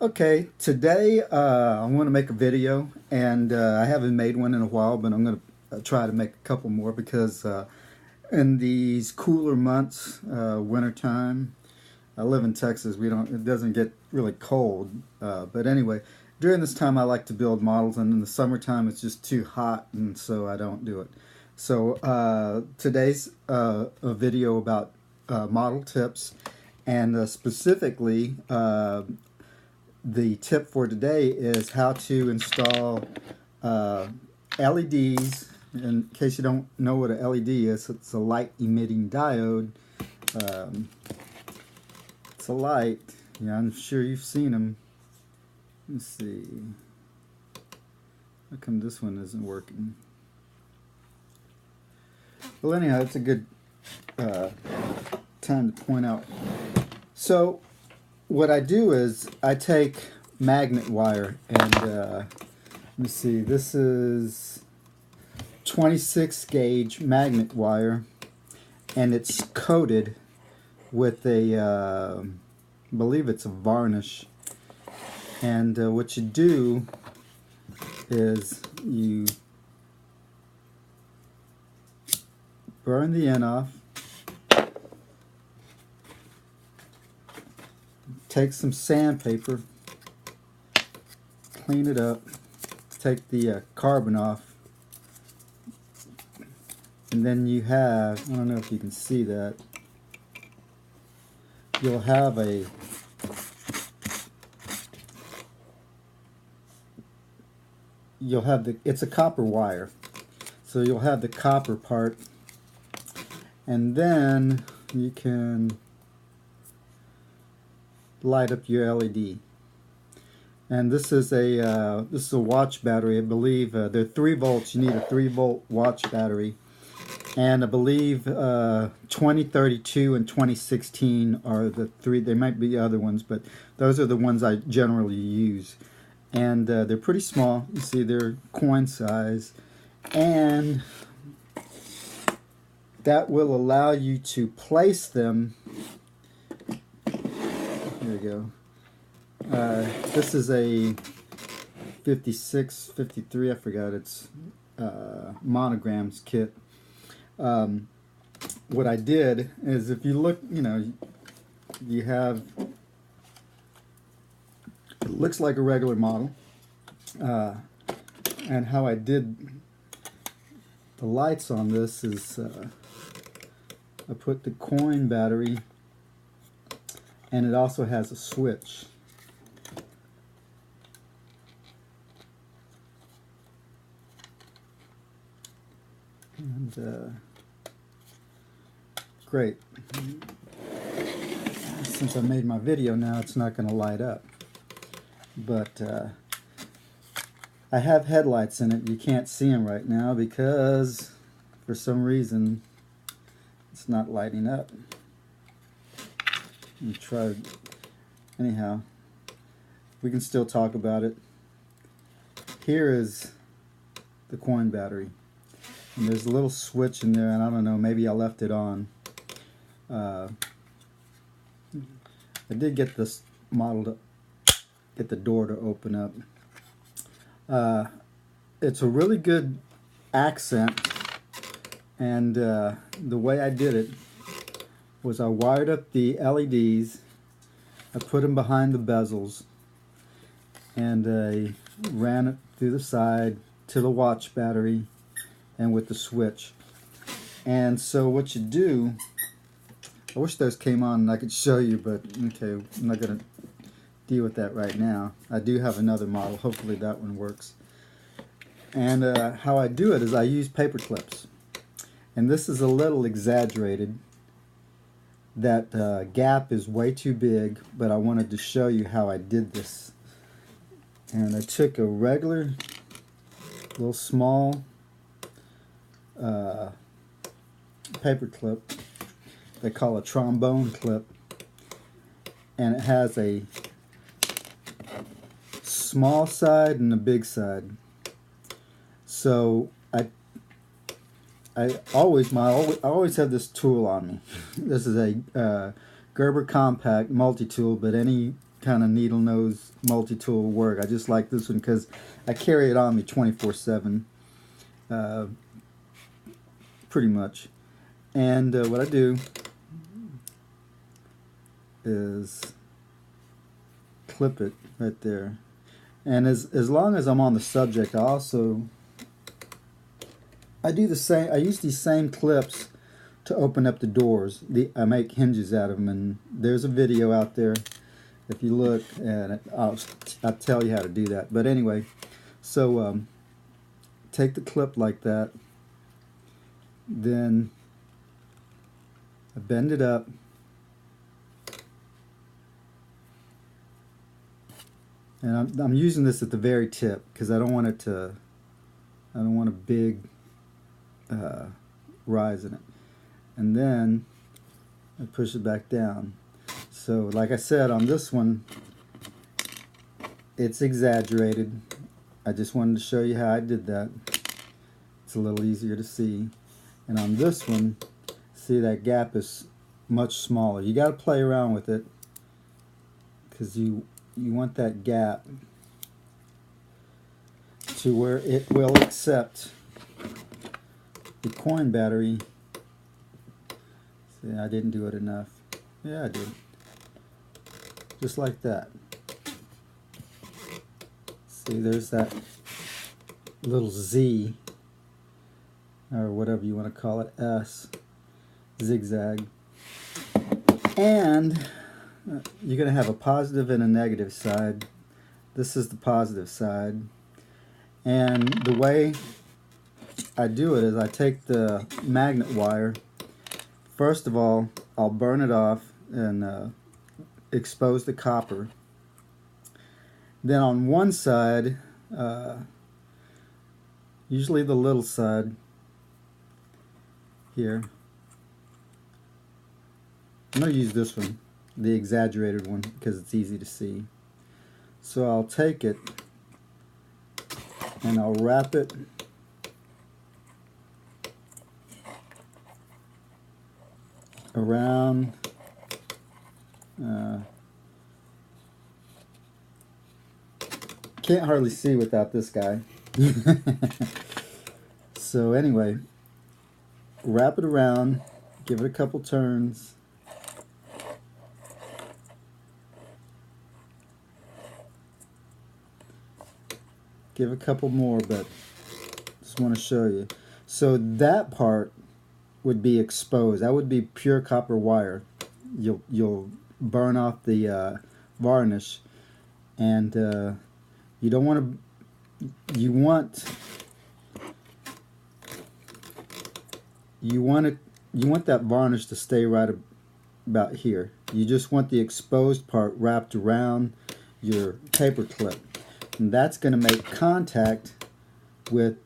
Okay, today I want to make a video, and I haven't made one in a while, but I'm going to try to make a couple more because in these cooler months, wintertime, I live in Texas. It doesn't get really cold, but anyway, during this time I like to build models, and in the summertime it's just too hot, and so I don't do it. So today's a video about model tips, and specifically. The tip for today is how to install uh, LEDs. In case you don't know what an LED is, it's a light emitting diode. Um, it's a light. Yeah, I'm sure you've seen them. Let's see. How come this one isn't working? Well, anyhow, it's a good uh, time to point out. So what I do is I take magnet wire and let me see, this is 26 gauge magnet wire, and it's coated with I believe it's a varnish. And what you do is you burn the end off, take some sandpaper, clean it up, take the carbon off, and then you have, I don't know if you can see that, you'll have it's a copper wire, so you'll have the copper part, and then you can light up your LED. And this is a watch battery. I believe they're 3 volts. You need a 3-volt watch battery, and I believe 2032 and 2016 are the 3. There might be other ones, but those are the ones I generally use. And they're pretty small. You see, they're coin size, and that will allow you to place them. There you go. This is a 56, 53, I forgot, it's Monograms kit. What I did is, if you look, you have, it looks like a regular model. And how I did the lights on this is I put the coin battery, and it also has a switch. And great. Since I made my video now, it's not going to light up. But I have headlights in it. You can't see them right now because for some reason it's not lighting up. Let me try. Anyhow, we can still talk about it. Here is the coin battery, and there's a little switch in there, and I don't know, maybe I left it on. I did get this model to get the door to open up. It's a really good accent, and the way I did it was I wired up the LEDs, I put them behind the bezels, and I ran it through the side to the watch battery and with the switch. And so what you do, I wish those came on and I could show you, but okay, I'm not going to deal with that right now. I do have another model, hopefully that one works. And how I do it is I use paper clips, and this is a little exaggerated. That gap is way too big, but I wanted to show you how I did this. And I took a regular little small paper clip they call a trombone clip, and it has a small side and a big side. So I always have this tool on me. This is a Gerber Compact multi-tool, but any kind of needle nose multi-tool work. I just like this one because I carry it on me 24/7, pretty much. And what I do is clip it right there. And as long as I'm on the subject, I do the same. I use these same clips to open up the doors. I make hinges out of them, and there's a video out there. If you look at it, I'll tell you how to do that. But anyway, so take the clip like that, then I bend it up, and I'm using this at the very tip because I don't want a big rise in it. And then I push it back down. So like I said, on this one, it's exaggerated. I just wanted to show you how I did that. It's a little easier to see. And on this one, see, that gap is much smaller. You got to play around with it because you want that gap to where it will accept the coin battery. See, I didn't do it enough. Yeah, I did. Just like that. See, there's that little Z, or whatever you want to call it, S, zigzag. And you're going to have a positive and a negative side. This is the positive side. And the way I do it is I take the magnet wire. First of all, I'll burn it off and expose the copper. Then on one side, usually the little side here, I'm going to use this one, the exaggerated one, because it's easy to see. So I'll take it and I'll wrap it around can't hardly see without this guy. So anyway, wrap it around, give it a couple turns, give a couple more, but just want to show you. So that part would be exposed. That would be pure copper wire. You'll burn off the varnish, and you don't want to. You want that varnish to stay right about here. You just want the exposed part wrapped around your paper clip, and that's going to make contact with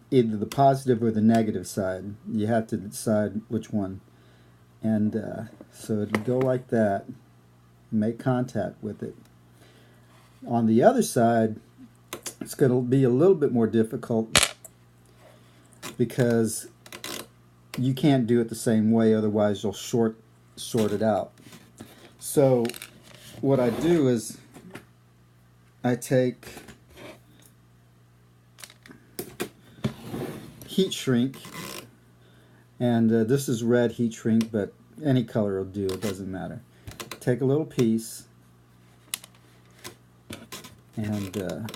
either the positive or the negative side. You have to decide which one. And so it'll go like that, make contact with it. On the other side, it's going to be a little bit more difficult because you can't do it the same way, otherwise you'll short it out. So what I do is I take heat shrink, and this is red heat shrink, but any color will do, it doesn't matter. Take a little piece and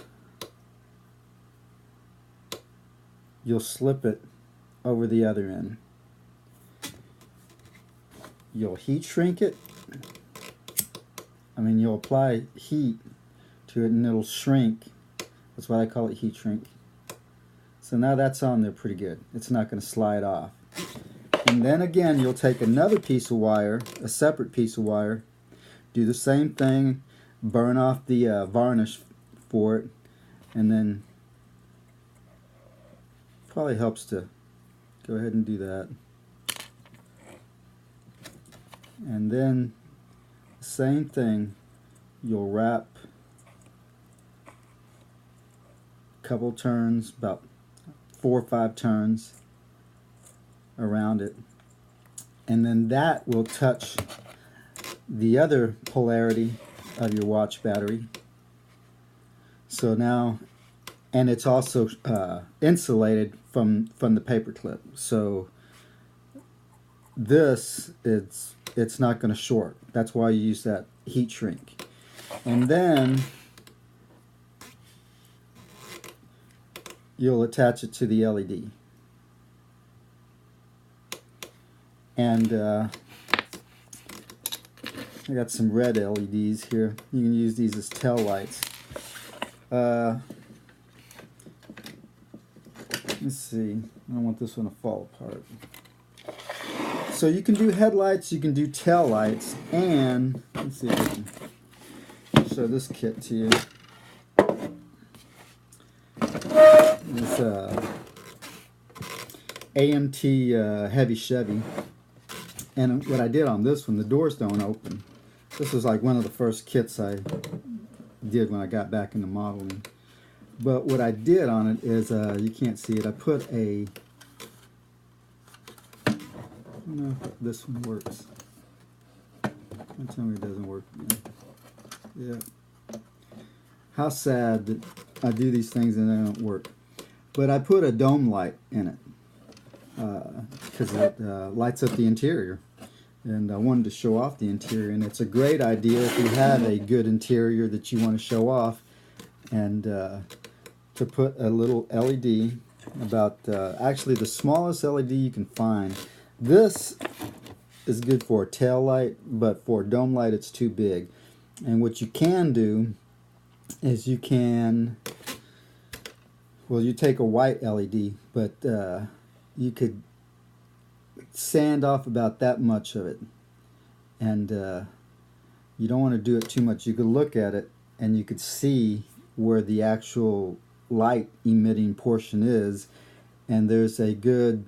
you'll slip it over the other end. You'll heat shrink it. I mean, you'll apply heat to it and it'll shrink. That's why I call it heat shrink. So now that's on there pretty good. It's not going to slide off. And then again, you'll take another piece of wire, a separate piece of wire, do the same thing, burn off the varnish for it, and then probably helps to go ahead and do that. And then same thing, you'll wrap a couple turns, about 4 or 5 turns around it, and then that will touch the other polarity of your watch battery. So now, and it's also insulated from the paper clip. So this, it's not going to short. That's why you use that heat shrink. And then you'll attach it to the LED. And I got some red LEDs here. You can use these as tail lights. Let's see. I don't want this one to fall apart. So you can do headlights, you can do tail lights, and let's see if I can show this kit to you. It's AMT Heavy Chevy. And what I did on this one, the doors don't open. This was like one of the first kits I did when I got back into modeling. But what I did on it is, you can't see it, I put a, I don't know if this one works. Don't tell me it doesn't work again. Yeah. How sad that I do these things and they don't work. But I put a dome light in it because it lights up the interior. And I wanted to show off the interior, and it's a great idea if you have a good interior that you want to show off, and to put a little LED, about actually the smallest LED you can find. This is good for a tail light, but for a dome light it's too big. And what you can do is you can, well, you take a white LED, but you could sand off about that much of it, and you don't want to do it too much. You could look at it and you could see where the actual light emitting portion is, and there's a good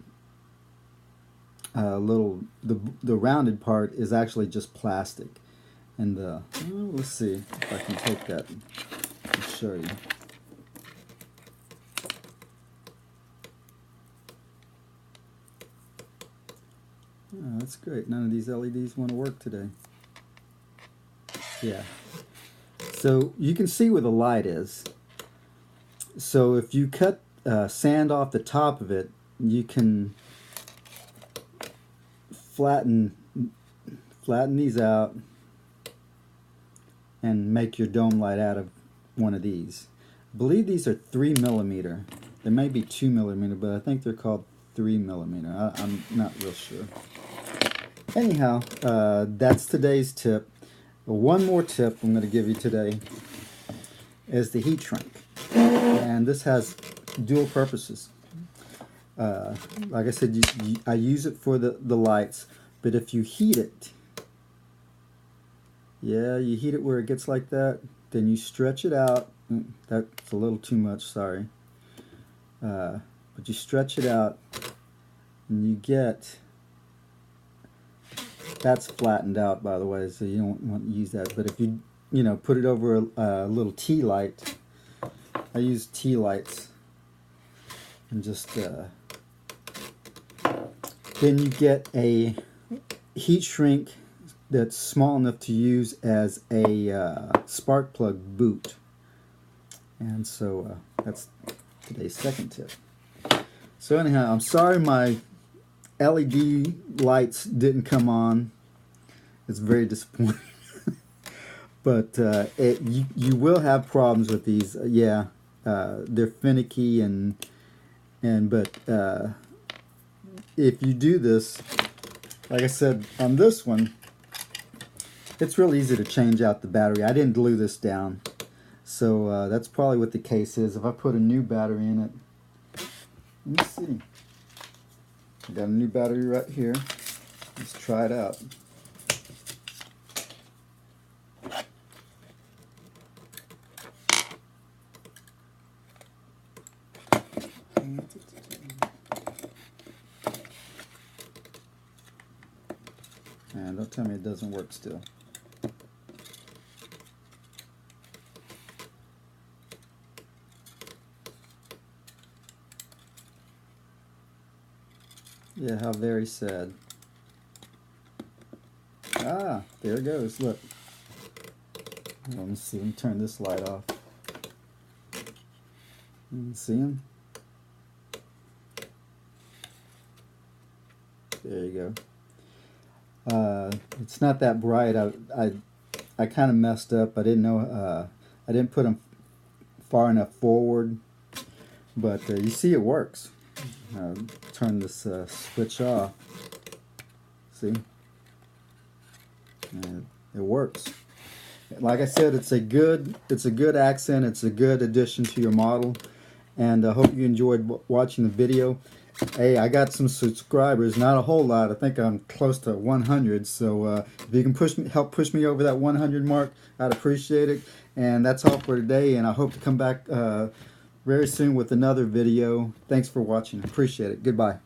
little, the rounded part is actually just plastic. And let's see if I can take that and show you. Oh, that's great. None of these LEDs want to work today. Yeah. So you can see where the light is. So if you cut sand off the top of it, you can flatten these out and make your dome light out of one of these. I believe these are 3mm. They may be 2mm, but I think they're called 3mm. I'm not real sure. Anyhow, that's today's tip. One more tip I'm going to give you today is the heat shrink. And this has dual purposes. Like I said, I use it for the lights, but if you heat it, yeah, you heat it where it gets like that, then you stretch it out. That's a little too much, sorry. But you stretch it out and you get, that's flattened out, by the way, so you don't want to use that. But if you put it over a little tea light, I use tea lights, and just then you get a heat shrink that's small enough to use as a spark plug boot. And so that's today's second tip. So anyhow, I'm sorry my LED lights didn't come on. It's very disappointing. But you will have problems with these. Yeah, they're finicky but if you do this, like I said on this one, it's real easy to change out the battery. I didn't glue this down, so that's probably what the case is. If I put a new battery in it, let me see. I got a new battery right here. Let's try it out. And don't tell me it doesn't work still. Yeah, how very sad. Ah, there it goes. Look. Let me see. Let me turn this light off. You see him? There you go. It's not that bright. I kind of messed up. I didn't know. I didn't put them far enough forward, but you see it works. Turn this switch off. See, and it works. Like I said, it's a good accent. It's a good addition to your model, and I hope you enjoyed watching the video. Hey, I got some subscribers, not a whole lot. I think I'm close to 100. So if you can help push me over that 100 mark, I'd appreciate it. And that's all for today. And I hope to come back very soon with another video. Thanks for watching. Appreciate it. Goodbye.